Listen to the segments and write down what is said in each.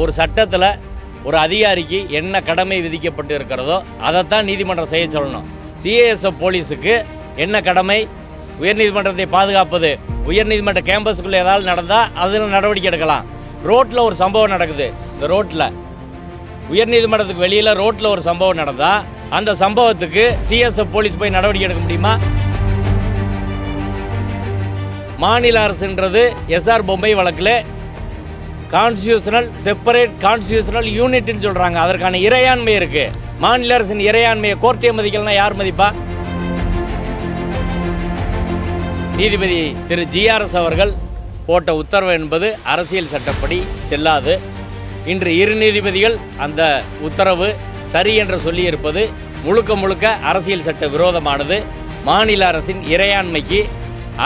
ஒரு சட்டத்தில் ஒரு அதிகாரிக்கு என்ன கடமை விதிக்கப்பட்டு இருக்கிறதோ அதைத்தான் நீதிமன்றம் செய்ய சொல்லணும். சிஏஎஸ்எஃப் போலீஸுக்கு என்ன கடமை? உயர்நீதிமன்றத்தை பாதுகாப்பது. உயர்நீதிமன்ற கேம்பஸுக்குள்ளே ஏதாவது நடந்தால் அதில் நடவடிக்கை எடுக்கலாம். ரோட்டில் ஒரு சம்பவம் நடக்குது, இந்த ரோட்டில் உயர்நீதிமன்றத்துக்கு வெளியில் ரோட்டில் ஒரு சம்பவம் நடந்தால் அந்த சம்பவத்துக்கு சிஎஸ்எஃப் போலீஸ் போய் நடவடிக்கை எடுக்க முடியுமா? மாநில அரசுன்றது எஸ்ஆர் பொம்மை வழக்கில் கான்ஸ்டியூஷனல் செப்பரேட் கான்ஸ்டியூஷனல் யூனிட்னு சொல்கிறாங்க. அதற்கான இறையாண்மை இருக்குது. மாநில அரசின் இறையாண்மையை கோர்ட்டே மதிக்கலன்னா யார் மதிப்பா? நீதிபதி திரு ஜிஆர்எஸ் அவர்கள் போட்ட உத்தரவு என்பது அரசியல் சட்டப்படி செல்லாது. இன்று இரு நீதிபதிகள் அந்த உத்தரவு சரி என்று சொல்லியிருப்பது முழுக்க முழுக்க அரசியல் சட்ட விரோதமானது. மாநில அரசின் இறையாண்மைக்கு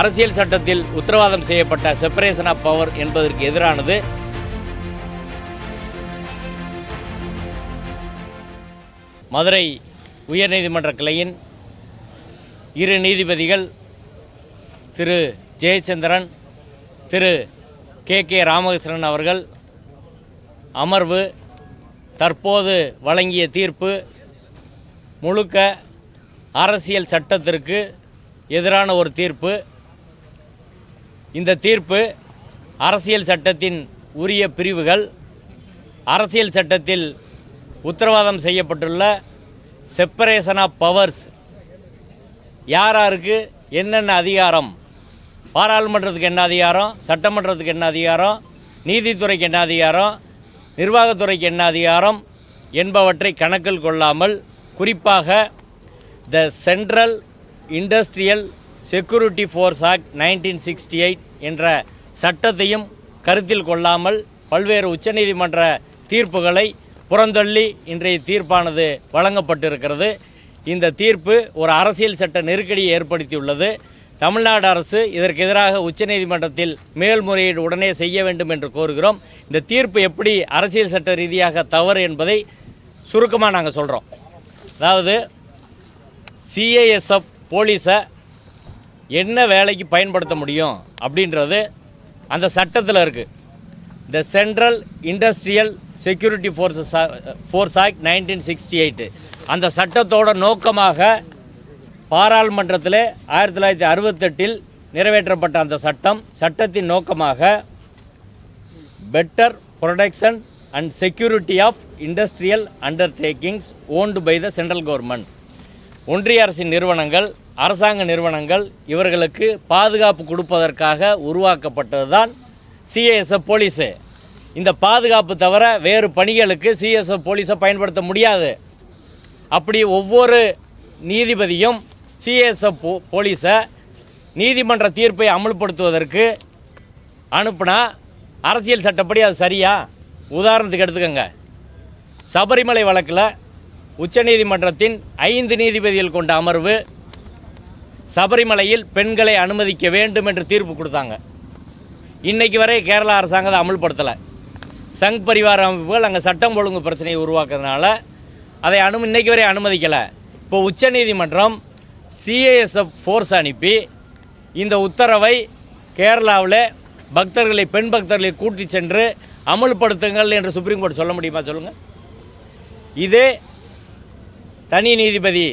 அரசியல் சட்டத்தில் உத்தரவாதம் செய்யப்பட்ட செப்பரேஷன் ஆஃப் பவர் என்பதற்கு எதிரானது. மதுரை உயர்நீதிமன்ற கிளையின் இரு நீதிபதிகள் திரு ஜெயச்சந்திரன், திரு கே ராமகிருஷ்ணன் அவர்கள் அமர்வு தற்போது வழங்கிய தீர்ப்பு முழுக்க அரசியல் சட்டத்திற்கு எதிரான ஒரு தீர்ப்பு. இந்த தீர்ப்பு அரசியல் சட்டத்தின் உரிய பிரிவுகள், அரசியல் சட்டத்தில் உத்தரவாதம் செய்யப்பட்டுள்ள செப்பரேஷன் ஆஃப் பவர்ஸ், யாருக்கு என்னென்ன அதிகாரம், பாராளுமன்றத்துக்கு என்ன அதிகாரம், சட்டமன்றத்துக்கு என்ன அதிகாரம், நீதித்துறைக்கு என்ன அதிகாரம், நிர்வாகத்துறைக்கு என்ன அதிகாரம் என்பவற்றை கணக்கில் கொள்ளாமல் குறிப்பாக the central industrial security force act 1968 என்ற சட்டத்தையும் கருத்தில் கொள்ளாமல் பல்வேறு உச்சநீதிமன்ற தீர்ப்புகளை புறந்தள்ளி இன்றைய தீர்ப்பானது வழங்கப்பட்டிருக்கிறது. இந்த தீர்ப்பு ஒரு அரசியல் சட்ட நெருக்கடியை ஏற்படுத்தியுள்ளது. தமிழ்நாடு அரசு இதற்கு எதிராக உச்சநீதிமன்றத்தில் மேல்முறையீடு உடனே செய்ய வேண்டும் என்று கோருகிறோம். இந்த தீர்ப்பு எப்படி அரசியல் சட்ட ரீதியாக தவறு என்பதை சுருக்கமாக நாங்கள் சொல்கிறோம். அதாவது சிஏஎஸ்எஃப் போலீஸை என்ன வேலைக்கு பயன்படுத்த முடியும் அப்படின்றது அந்த சட்டத்தில் இருக்குது. The central industrial security force act 1968 அந்த சட்டத்தோட நோக்கமாக பாராளுமன்றத்தில் 1968 நிறைவேற்றப்பட்ட அந்த சட்டத்தின் நோக்கமாக better protection and security of industrial undertakings owned by the central government. ஒன்றிய அரசின் நிறுவனங்கள், அரசாங்க நிறுவனங்கள் இவர்களுக்கு பாதுகாப்பு கொடுப்பதற்காக உருவாக்கப்பட்டது தான் சிஏஎஸ்எஃப் போலீஸு. இந்த பாதுகாப்பு தவிர வேறு பணிகளுக்கு சிஎஸ்எஃப் போலீஸை பயன்படுத்த முடியாது. அப்படி ஒவ்வொரு நீதிபதியும் சிஎஸ்எஃப் போலீஸை நீதிமன்ற தீர்ப்பை அமல்படுத்துவதற்கு அனுப்புனா அரசியல் சட்டப்படி அது சரியா? உதாரணத்துக்கு எடுத்துக்கோங்க, சபரிமலை வழக்கில் உச்சநீதிமன்றத்தின் 5 நீதிபதிகள் கொண்ட அமர்வு சபரிமலையில் பெண்களை அனுமதிக்க வேண்டும் என்று தீர்ப்பு கொடுத்தாங்க. இன்றைக்கு வரை கேரளா அரசாங்கம் அமல்படுத்தலை. சங் பரிவார அமைப்புகள் அங்கே சட்டம் ஒழுங்கு பிரச்சனையை உருவாக்குறதுனால அதை இன்றைக்கு வரை அனுமதிக்கலை. இப்போ உச்சநீதிமன்றம் சிஏஎஸ்எஃப் ஃபோர்ஸ் அனுப்பி இந்த உத்தரவை கேரளாவில் பெண் பக்தர்களை கூட்டி சென்று அமல்படுத்துங்கள் என்று சுப்ரீம் கோர்ட் சொல்ல முடியுமா? சொல்லுங்கள். இதே தனி நீதிபதி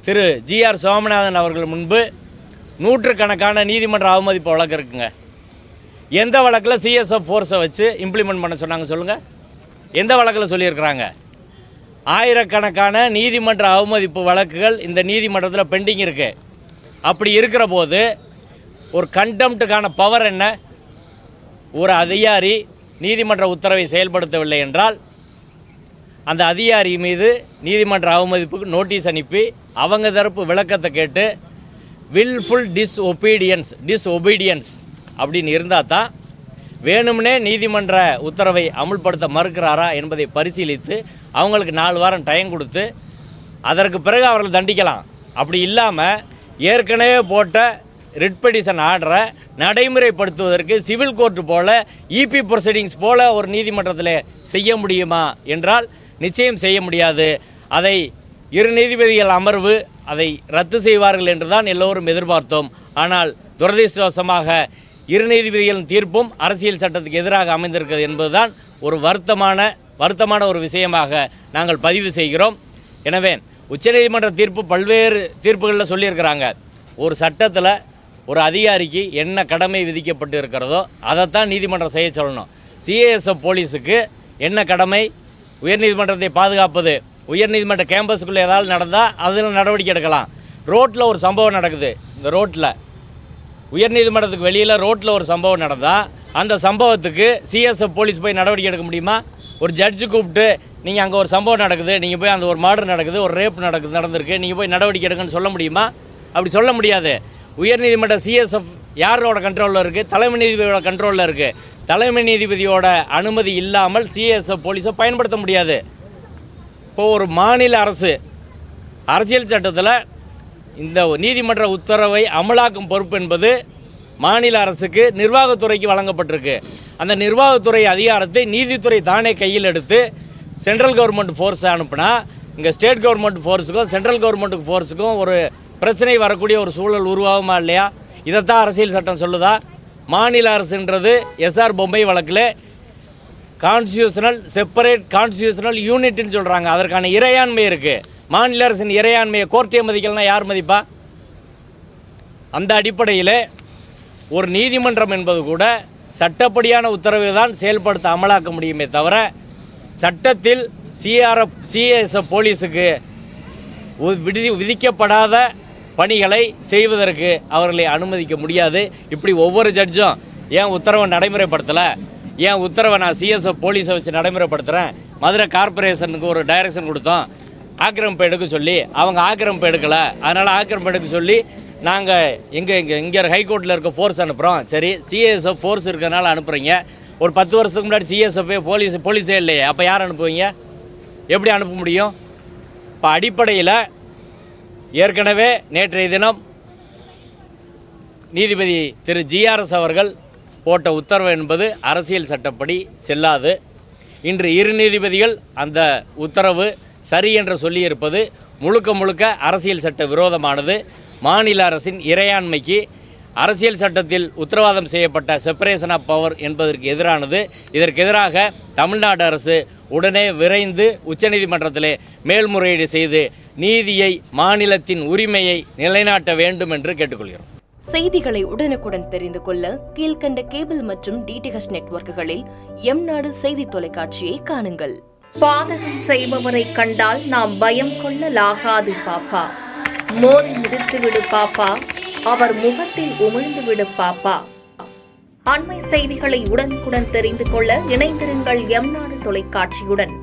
திரு ஜிஆர் சோமநாதன் அவர்கள் முன்பு நூற்றுக்கணக்கான நீதிமன்ற அவமதிப்பு வழக்கு இருக்குங்க. எந்த வழக்கில் சிஎஸ்எஃப் ஃபோர்ஸை வச்சு இம்ப்ளிமெண்ட் பண்ண சொன்னாங்க சொல்லுங்கள்? எந்த வழக்கில் சொல்லியிருக்கிறாங்க? ஆயிரக்கணக்கான நீதிமன்ற அவமதிப்பு வழக்குகள் இந்த நீதிமன்றத்தில் பெண்டிங் இருக்குது. அப்படி இருக்கிற போது ஒரு கண்டெம்ட்டுக்கான பவர் என்ன? ஒரு அதிகாரி நீதிமன்ற உத்தரவை செயல்படுத்தவில்லை என்றால் அந்த அதிகாரி மீது நீதிமன்ற அவமதிப்புக்கு நோட்டீஸ் அனுப்பி அவங்க தரப்பு விளக்கத்தை கேட்டு வில்ஃபுல் டிஸ்ஒபீடியன்ஸ் அப்படின்னு இருந்தால் தான் வேணும்னே நீதிமன்ற உத்தரவை அமுல்படுத்த மறுக்கிறாரா என்பதை பரிசீலித்து அவங்களுக்கு 4 வாரம் டைம் கொடுத்து அதற்கு பிறகு அவர்கள் தண்டிக்கலாம். அப்படி இல்லாமல் ஏற்கனவே போட்ட ரிட் பெட்டிஷன் ஆர்டரை நடைமுறைப்படுத்துவதற்கு சிவில் கோர்ட்டு போல் இபி ப்ரொசீடிங்ஸ் போல் ஒரு நீதிமன்றத்தில் செய்ய முடியுமா என்றால் நிச்சயம் செய்ய முடியாது. அதை இரு நீதிபதிகள் அமர்வு அதை ரத்து செய்வார்கள் என்று தான் எல்லோரும் எதிர்பார்த்தோம். ஆனால் துரதிர்ஷ்டவசமாக இரு நீதிபதிகளின் தீர்ப்பும் அரசியல் சட்டத்துக்கு எதிராக அமைந்திருக்கிறது என்பதுதான் ஒரு வருத்தமான ஒரு விஷயமாக நாங்கள் பதிவு செய்கிறோம். எனவே உச்சநீதிமன்ற தீர்ப்பு பல்வேறு தீர்ப்புகளில் சொல்லியிருக்கிறாங்க. ஒரு சட்டத்தில் ஒரு அதிகாரிக்கு என்ன கடமை விதிக்கப்பட்டு இருக்கிறதோ அதைத்தான் நீதிமன்றம் செய்ய சொல்லணும். சிஏஎஸ்எஃப் போலீஸுக்கு என்ன கடமை? உயர்நீதிமன்றத்தை பாதுகாப்பது. உயர்நீதிமன்ற கேம்பஸுக்குள்ளே ஏதாவது நடந்தால் அதில் நடவடிக்கை எடுக்கலாம். ரோட்டில் ஒரு சம்பவம் நடக்குது, இந்த ரோட்டில் உயர்நீதிமன்றத்துக்கு வெளியில் ரோட்டில் ஒரு சம்பவம் நடந்தால் அந்த சம்பவத்துக்கு சிஎஸ்எஃப் போலீஸ் போய் நடவடிக்கை எடுக்க முடியுமா? ஒரு ஜட்ஜு கூப்பிட்டு நீங்கள் அங்கே ஒரு சம்பவம் நடக்குது, நீங்கள் போய் அந்த ஒரு மர்டர் நடக்குது, ஒரு ரேப் நடந்திருக்கு, நீங்கள் போய் நடவடிக்கை எடுங்கன்னு சொல்ல முடியுமா? அப்படி சொல்ல முடியாது. உயர்நீதிமன்ற சிஎஸ்எஃப் யாரோட கண்ட்ரோலில் இருக்குது? தலைமை நீதிபதியோட கண்ட்ரோலில் இருக்குது. தலைமை நீதிபதியோட அனுமதி இல்லாமல் சிஎஸ்எஃப் போலீஸை பயன்படுத்த முடியாது. இப்போது ஒரு மாநில அரசு அரசியல் சட்டத்தில் இந்த நீதிமன்ற உத்தரவை அமலாக்கும் பொறுப்பு என்பது மாநில அரசுக்கு நிர்வாகத்துறைக்கு வழங்கப்பட்டிருக்கு. அந்த நிர்வாகத்துறை அதிகாரத்தை நீதித்துறை தானே கையில் எடுத்து சென்ட்ரல் கவர்மெண்ட் ஃபோர்ஸை அனுப்புனா இங்கே ஸ்டேட் கவர்மெண்ட் ஃபோர்ஸுக்கும் சென்ட்ரல் கவர்மெண்ட் ஃபோர்ஸுக்கும் ஒரு பிரச்சனை வரக்கூடிய ஒரு சூழல் உருவாகுமா இல்லையா? இதைத்தான் அரசியல் சட்டம் சொல்லுதா? மாநில அரசுன்றது எஸ்ஆர் பொம்மை வழக்கில் செப்பரேட் கான்ஸ்டியூஷனல் யூனிட்னு சொல்கிறாங்க. அதற்கான இறையாண்மை இருக்குது. மாநில அரசின் இறையாண்மையை கோர்ட்டே மதிக்கலன்னா யார் மதிப்பா? அந்த அடிப்படையில் ஒரு நீதிமன்றம் என்பது கூட சட்டப்படியான உத்தரவை தான் செயல்படுத்த அமலாக்க முடியுமே தவிர சட்டத்தில் சிஎஸ்எஃப் போலீஸுக்கு விதிக்கப்படாத பணிகளை செய்வதற்கு அவர்களை அனுமதிக்க முடியாது. இப்படி ஒவ்வொரு ஜட்ஜும் ஏன் உத்தரவை நடைமுறைப்படுத்தலை, ஏன் உத்தரவை நான் சிஎஸ்எஃப் போலீஸை வச்சு நடைமுறைப்படுத்துகிறேன், மதுரை கார்பரேஷனுக்கு ஒரு டைரக்ஷன் கொடுத்தோம் ஆக்கிரமிப்பு எடுக்க சொல்லி, அவங்க ஆக்கிரமிப்பு எடுக்கலை, அதனால் ஆக்கிரமிப்பு எடுக்க சொல்லி நாங்கள் இங்கே ஹைகோர்ட்டில் இருக்க ஃபோர்ஸ் அனுப்புகிறோம். சரி, சிஎஸ்எஃப் ஃபோர்ஸ் இருக்கிறதுனால அனுப்புகிறீங்க. ஒரு 10 வருஷத்துக்கு முன்னாடி சிஎஸ்எஃப் போலீஸே இல்லையே, அப்போ யார் அனுப்புவீங்க? எப்படி அனுப்ப முடியும்? இப்போ அடிப்படையில் ஏற்கனவே நேற்றைய தினம் நீதிபதி திரு ஜிஆர்எஸ் அவர்கள் போட்ட உத்தரவு என்பது அரசியல் சட்டப்படி செல்லாது. இன்று 2 நீதிபதிகள் அந்த உத்தரவு சரி என்று சொல்லியிருப்பது முழுக்க அரசியல் சட்ட விரோதமானது. மாநில அரசின் இறையாண்மைக்கு அரசியல் சட்டத்தில் உத்தரவாதம் செய்யப்பட்ட செப்பரேஷன் ஆஃப் பவர் என்பதற்கு எதிரானது. இதற்கு எதிராக தமிழ்நாடு அரசு உடனே விரைந்து உச்சநீதிமன்றத்திலே மேல்முறையீடு செய்து நீதியை, மாநிலத்தின் உரிமையை நிலைநாட்ட வேண்டும் என்று கேட்டுக்கொள்கிறோம். செய்திகளை உடனுக்குடன் தெரிந்து கொள்ள கீழ்கண்ட கேபிள் மற்றும் டிடிஎச் நெட்வொர்க்குகளில் எம்நாடு செய்தி தொலைக்காட்சியை காணுங்கள். பாதகம் செய்பவரை கண்டால் நாம் பயம் கொள்ளலாகாது பாப்பா. மோதி மிதித்துவிடு பாப்பா, அவர் முகத்தில் உமிழ்ந்துவிடு பாப்பா. அண்மை செய்திகளை உடனுக்குடன் தெரிந்து கொள்ள இணைந்திருங்கள் எம்நாடு தொலைக்காட்சியுடன்.